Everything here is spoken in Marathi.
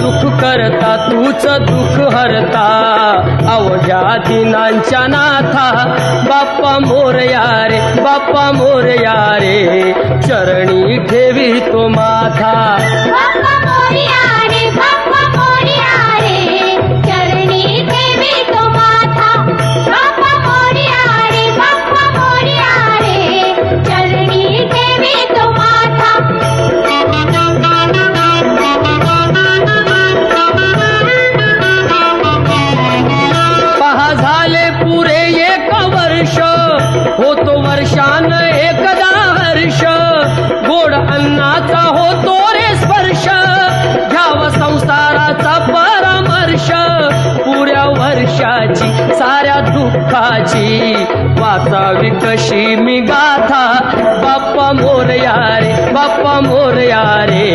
सुख करता तूच दुःख हरता अवघ्या दिनांच्या नाथा बाप्पा मोरया रे बाप्पा मोरया रे चरणी ठेवी तो माथा बाप्पा मोरया रे बाप्पा मोरया रे चरणी ठेवी तो माथा बाप्पा मोरया रे बाप्पा मोरया रे चरणी ठेवी तो माथा पहा झाले पुरे 1 वर्ष होतो वर्षान एकदा हर्ष गोड अन्नाचा होतो रे स्पर्श घ्याव संसाराचा परामर्श पुऱ्या वर्षाची साऱ्या दुःखाची वाचावी कशी मी गाथा बाप्पा मोरया रे बाप्पा मोरया रे